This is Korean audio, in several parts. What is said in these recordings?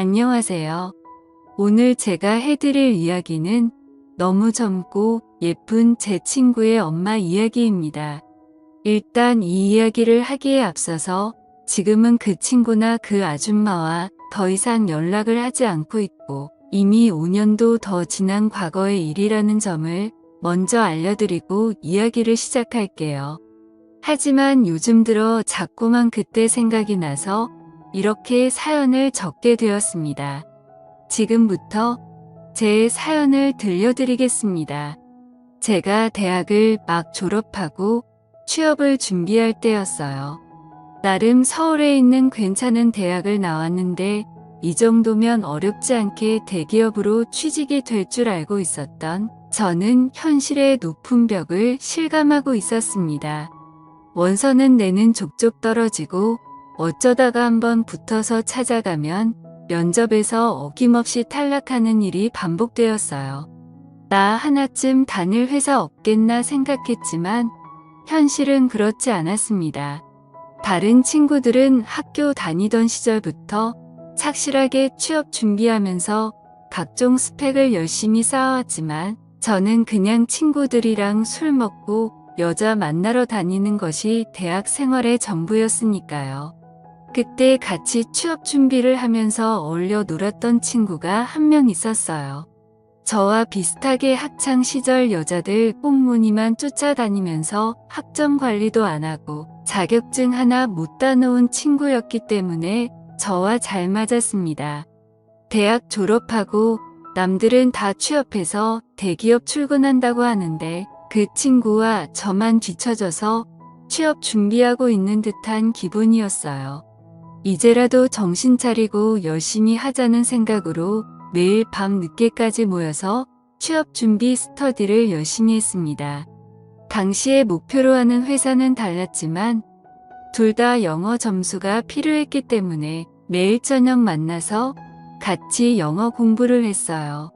안녕하세요. 오늘 제가 해드릴 이야기는 너무 젊고 예쁜 제 친구의 엄마 이야기입니다. 일단 이 이야기를 하기에 앞서서 지금은 그 친구나 그 아줌마와 더 이상 연락을 하지 않고 있고 이미 5년도 더 지난 과거의 일이라는 점을 먼저 알려드리고 이야기를 시작할게요. 하지만 요즘 들어 자꾸만 그때 생각이 나서 이렇게 사연을 적게 되었습니다. 지금부터 제 사연을 들려드리겠습니다. 제가 대학을 막 졸업하고 취업을 준비할 때였어요. 나름 서울에 있는 괜찮은 대학을 나왔는데 이 정도면 어렵지 않게 대기업으로 취직이 될 줄 알고 있었던 저는 현실의 높은 벽을 실감하고 있었습니다. 원서는 내는 족족 떨어지고 어쩌다가 한번 붙어서 찾아가면 면접에서 어김없이 탈락하는 일이 반복되었어요. 나 하나쯤 다닐 회사 없겠나 생각했지만 현실은 그렇지 않았습니다. 다른 친구들은 학교 다니던 시절부터 착실하게 취업 준비하면서 각종 스펙을 열심히 쌓아왔지만 저는 그냥 친구들이랑 술 먹고 여자 만나러 다니는 것이 대학 생활의 전부였으니까요. 그때 같이 취업 준비를 하면서 어울려 놀았던 친구가 한 명 있었어요. 저와 비슷하게 학창 시절 여자들 꽁무니만 쫓아다니면서 학점 관리도 안 하고 자격증 하나 못 따놓은 친구였기 때문에 저와 잘 맞았습니다. 대학 졸업하고 남들은 다 취업해서 대기업 출근한다고 하는데 그 친구와 저만 뒤처져서 취업 준비하고 있는 듯한 기분이었어요. 이제라도 정신 차리고 열심히 하자는 생각으로 매일 밤 늦게까지 모여서 취업 준비 스터디를 열심히 했습니다. 당시에 목표로 하는 회사는 달랐지만 둘 다 영어 점수가 필요했기 때문에 매일 저녁 만나서 같이 영어 공부를 했어요.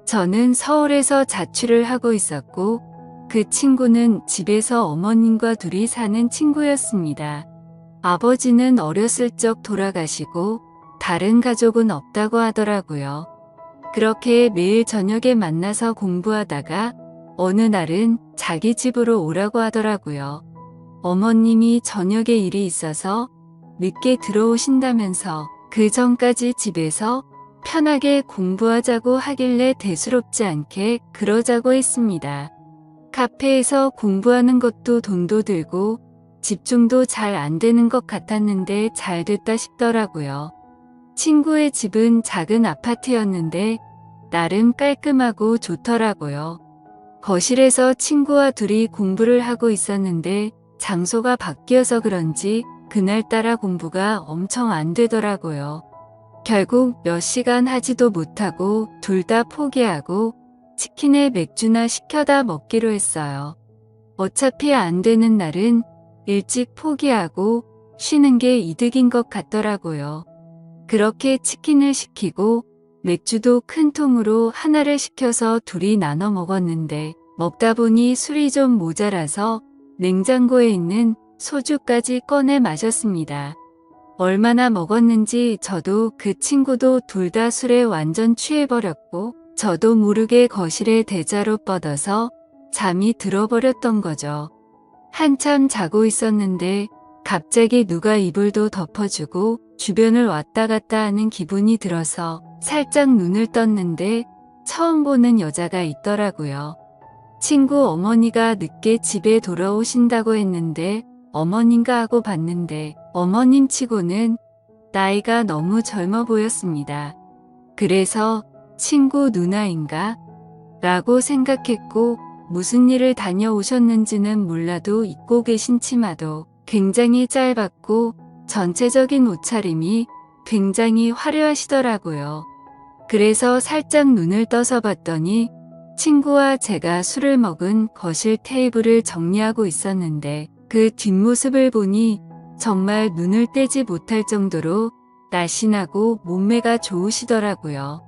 저는 서울에서 자취를 하고 있었고 그 친구는 집에서 어머님과 둘이 사는 친구였습니다. 아버지는 어렸을 적 돌아가시고 다른 가족은 없다고 하더라고요. 그렇게 매일 저녁에 만나서 공부하다가 어느 날은 자기 집으로 오라고 하더라고요. 어머님이 저녁에 일이 있어서 늦게 들어오신다면서 그 전까지 집에서 편하게 공부하자고 하길래 대수롭지 않게 그러자고 했습니다. 카페에서 공부하는 것도 돈도 들고 집중도 잘 안 되는 것 같았는데 잘 됐다 싶더라고요. 친구의 집은 작은 아파트였는데 나름 깔끔하고 좋더라고요. 거실에서 친구와 둘이 공부를 하고 있었는데 장소가 바뀌어서 그런지 그날따라 공부가 엄청 안 되더라고요. 결국 몇 시간 하지도 못하고 둘 다 포기하고 치킨에 맥주나 시켜다 먹기로 했어요. 어차피 안 되는 날은 일찍 포기하고 쉬는 게 이득인 것 같더라고요. 그렇게 치킨을 시키고 맥주도 큰 통으로 하나를 시켜서 둘이 나눠 먹었는데 먹다 보니 술이 좀 모자라서 냉장고에 있는 소주까지 꺼내 마셨습니다. 얼마나 먹었는지 저도 그 친구도 둘 다 술에 완전 취해버렸고 저도 모르게 거실에 대자로 뻗어서 잠이 들어버렸던 거죠. 한참 자고 있었는데 갑자기 누가 이불도 덮어주고 주변을 왔다 갔다 하는 기분이 들어서 살짝 눈을 떴는데 처음 보는 여자가 있더라고요. 친구 어머니가 늦게 집에 돌아오신다고 했는데 어머님가 하고 봤는데 어머님 치고는 나이가 너무 젊어 보였습니다. 그래서 친구 누나인가? 라고 생각했고 무슨 일을 다녀오셨는지는 몰라도 입고 계신 치마도 굉장히 짧았고 전체적인 옷차림이 굉장히 화려하시더라고요. 그래서 살짝 눈을 떠서 봤더니 친구와 제가 술을 먹은 거실 테이블을 정리하고 있었는데 그 뒷모습을 보니 정말 눈을 떼지 못할 정도로 날씬하고 몸매가 좋으시더라고요.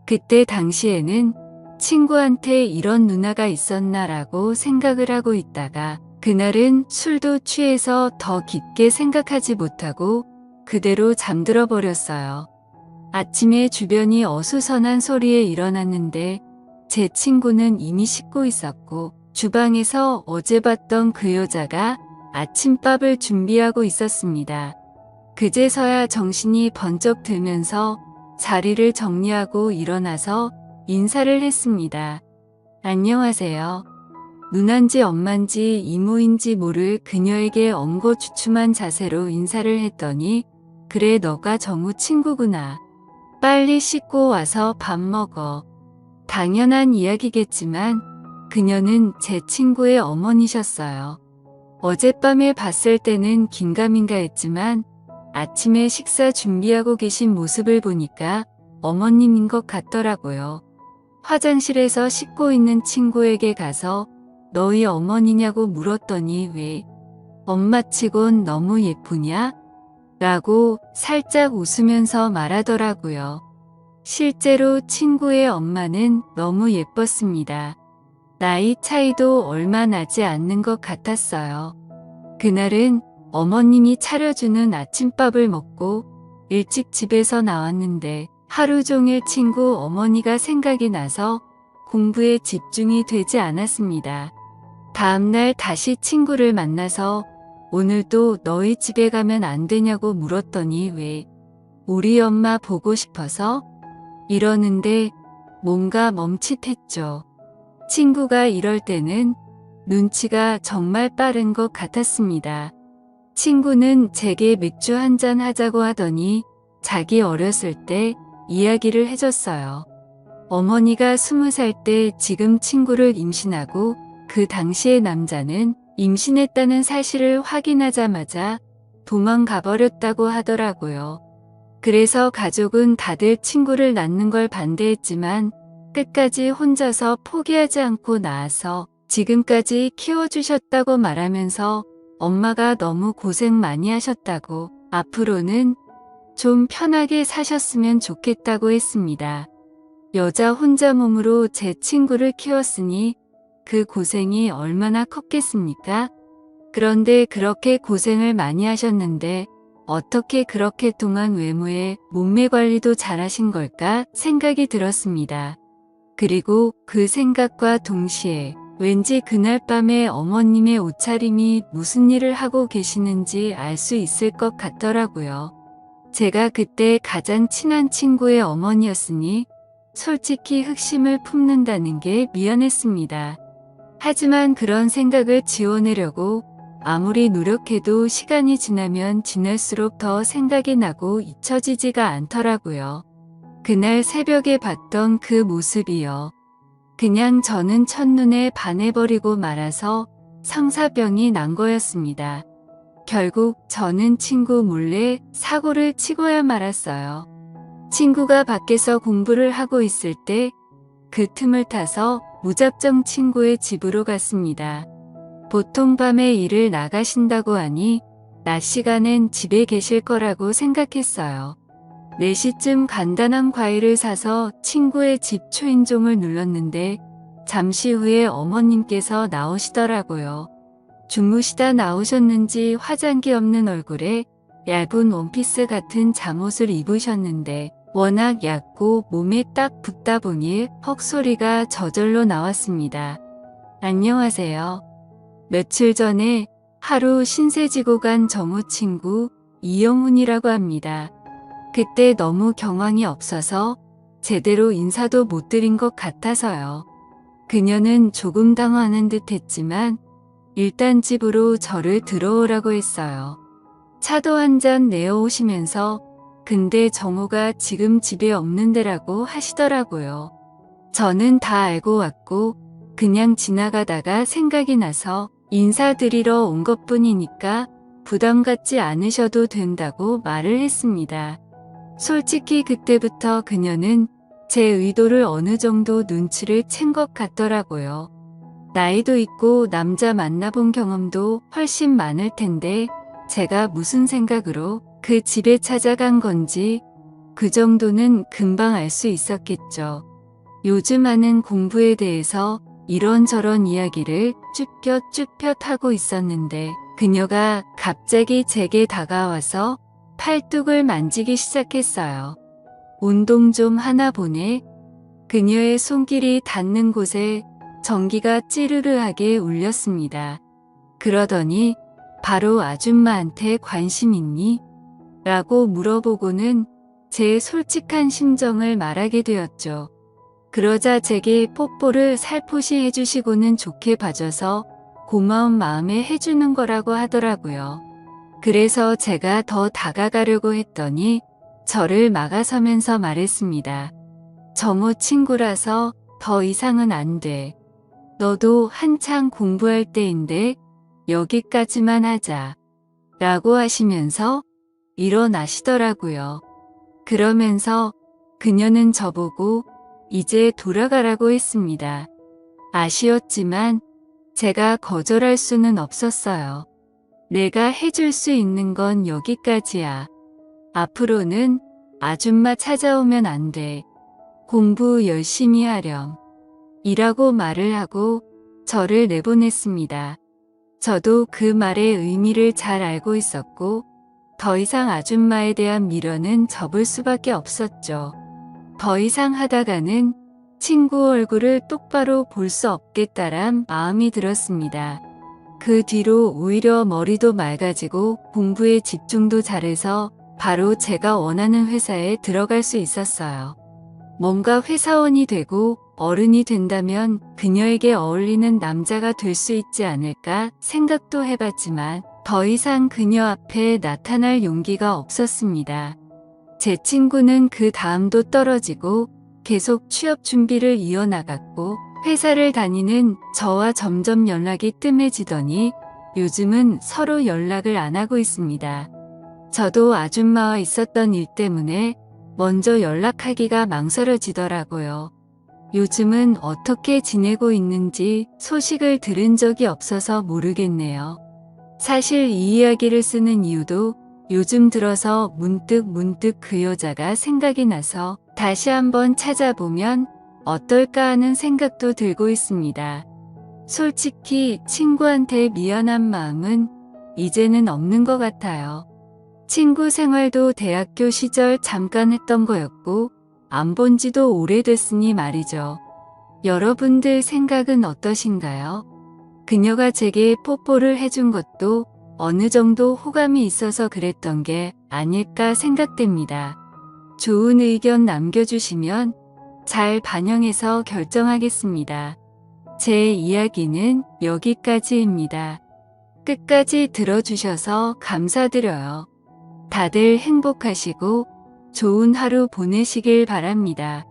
그때 당시에는 친구한테 이런 누나가 있었나라고 생각을 하고 있다가 그날은 술도 취해서 더 깊게 생각하지 못하고 그대로 잠들어 버렸어요. 아침에 주변이 어수선한 소리에 일어났는데 제 친구는 이미 씻고 있었고 주방에서 어제 봤던 그 여자가 아침밥을 준비하고 있었습니다. 그제서야 정신이 번쩍 들면서 자리를 정리하고 일어나서 인사를 했습니다. 안녕하세요. 누난지 엄만지 이모인지 모를 그녀에게 엉거주춤한 자세로 인사를 했더니 그래 너가 정우 친구구나. 빨리 씻고 와서 밥 먹어. 당연한 이야기겠지만 그녀는 제 친구의 어머니셨어요. 어젯밤에 봤을 때는 긴가민가 했지만 아침에 식사 준비하고 계신 모습을 보니까 어머님인 것 같더라고요. 화장실에서 씻고 있는 친구에게 가서 너희 어머니냐고 물었더니 왜 엄마치곤 너무 예쁘냐? 라고 살짝 웃으면서 말하더라고요. 실제로 친구의 엄마는 너무 예뻤습니다. 나이 차이도 얼마 나지 않는 것 같았어요. 그날은 어머님이 차려주는 아침밥을 먹고 일찍 집에서 나왔는데 하루 종일 친구 어머니가 생각이 나서 공부에 집중이 되지 않았습니다. 다음날 다시 친구를 만나서 오늘도 너희 집에 가면 안 되냐고 물었더니 왜 우리 엄마 보고 싶어서? 이러는데 뭔가 멈칫했죠. 친구가 이럴 때는 눈치가 정말 빠른 것 같았습니다. 친구는 제게 맥주 한잔 하자고 하더니 자기 어렸을 때 이야기를 해줬어요. 어머니가 20살 때 지금 친구를 임신하고 그 당시의 남자는 임신했다는 사실을 확인하자마자 도망가 버렸다고 하더라고요. 그래서 가족은 다들 친구를 낳는 걸 반대했지만 끝까지 혼자서 포기하지 않고 낳아서 지금까지 키워주셨다고 말하면서 엄마가 너무 고생 많이 하셨다고 앞으로는 좀 편하게 사셨으면 좋겠다고 했습니다. 여자 혼자 몸으로 제 친구를 키웠으니 그 고생이 얼마나 컸겠습니까? 그런데 그렇게 고생을 많이 하셨는데 어떻게 그렇게 동안 외모에 몸매 관리도 잘하신 걸까 생각이 들었습니다. 그리고 그 생각과 동시에 왠지 그날 밤에 어머님의 옷차림이 무슨 일을 하고 계시는지 알 수 있을 것 같더라고요. 제가 그때 가장 친한 친구의 어머니였으니 솔직히 흑심을 품는다는 게 미안했습니다. 하지만 그런 생각을 지워내려고 아무리 노력해도 시간이 지나면 지날수록 더 생각이 나고 잊혀지지가 않더라고요. 그날 새벽에 봤던 그 모습이요. 그냥 저는 첫눈에 반해버리고 말아서 성사병이 난 거였습니다. 결국 저는 친구 몰래 사고를 치고야 말았어요. 친구가 밖에서 공부를 하고 있을 때 그 틈을 타서 무작정 친구의 집으로 갔습니다. 보통 밤에 일을 나가신다고 하니 낮 시간엔 집에 계실 거라고 생각했어요. 4시쯤 간단한 과일을 사서 친구의 집 초인종을 눌렀는데 잠시 후에 어머님께서 나오시더라고요. 주무시다 나오셨는지 화장기 없는 얼굴에 얇은 원피스 같은 잠옷을 입으셨는데 워낙 얇고 몸에 딱 붙다 보니 헉소리가 저절로 나왔습니다. 안녕하세요. 며칠 전에 하루 신세 지고 간 정우 친구 이영훈이라고 합니다. 그때 너무 경황이 없어서 제대로 인사도 못 드린 것 같아서요. 그녀는 조금 당황하는 듯 했지만 일단 집으로 저를 들어오라고 했어요. 차도 한 잔 내어오시면서 근데 정우가 지금 집에 없는데라고 하시더라고요. 저는 다 알고 왔고 그냥 지나가다가 생각이 나서 인사드리러 온 것뿐이니까 부담 갖지 않으셔도 된다고 말을 했습니다. 솔직히 그때부터 그녀는 제 의도를 어느 정도 눈치를 챈 것 같더라고요. 나이도 있고 남자 만나본 경험도 훨씬 많을 텐데 제가 무슨 생각으로 그 집에 찾아간 건지 그 정도는 금방 알 수 있었겠죠. 요즘 하는 공부에 대해서 이런저런 이야기를 쭈뼛쭈뼛 하고 있었는데 그녀가 갑자기 제게 다가와서 팔뚝을 만지기 시작했어요. 운동 좀 하나 보네. 그녀의 손길이 닿는 곳에 전기가 찌르르하게 울렸습니다. 그러더니 바로 아줌마한테 관심 있니? 라고 물어보고는 제 솔직한 심정을 말하게 되었죠. 그러자 제게 뽀뽀를 살포시 해주시고는 좋게 봐줘서 고마운 마음에 해주는 거라고 하더라고요. 그래서 제가 더 다가가려고 했더니 저를 막아서면서 말했습니다. 점호 친구라서 더 이상은 안 돼. 너도 한창 공부할 때인데 여기까지만 하자. 라고 하시면서 일어나시더라고요. 그러면서 그녀는 저보고 이제 돌아가라고 했습니다. 아쉬웠지만 제가 거절할 수는 없었어요. 내가 해줄 수 있는 건 여기까지야. 앞으로는 아줌마 찾아오면 안 돼. 공부 열심히 하렴. 이라고 말을 하고 저를 내보냈습니다. 저도 그 말의 의미를 잘 알고 있었고 더 이상 아줌마에 대한 미련은 접을 수밖에 없었죠. 더 이상 하다가는 친구 얼굴을 똑바로 볼 수 없겠다란 마음이 들었습니다. 그 뒤로 오히려 머리도 맑아지고 공부에 집중도 잘해서 바로 제가 원하는 회사에 들어갈 수 있었어요. 뭔가 회사원이 되고 어른이 된다면 그녀에게 어울리는 남자가 될 수 있지 않을까 생각도 해봤지만 더 이상 그녀 앞에 나타날 용기가 없었습니다. 제 친구는 그 다음도 떨어지고 계속 취업 준비를 이어나갔고 회사를 다니는 저와 점점 연락이 뜸해지더니 요즘은 서로 연락을 안 하고 있습니다. 저도 아줌마와 있었던 일 때문에 먼저 연락하기가 망설여지더라고요. 요즘은 어떻게 지내고 있는지 소식을 들은 적이 없어서 모르겠네요. 사실 이 이야기를 쓰는 이유도 요즘 들어서 문득 그 여자가 생각이 나서 다시 한번 찾아보면 어떨까 하는 생각도 들고 있습니다. 솔직히 친구한테 미안한 마음은 이제는 없는 것 같아요. 친구 생활도 대학교 시절 잠깐 했던 거였고 안 본 지도 오래됐으니 말이죠. 여러분들 생각은 어떠신가요? 그녀가 제게 뽀뽀를 해준 것도 어느 정도 호감이 있어서 그랬던 게 아닐까 생각됩니다. 좋은 의견 남겨주시면 잘 반영해서 결정하겠습니다. 제 이야기는 여기까지입니다. 끝까지 들어주셔서 감사드려요. 다들 행복하시고 좋은 하루 보내시길 바랍니다.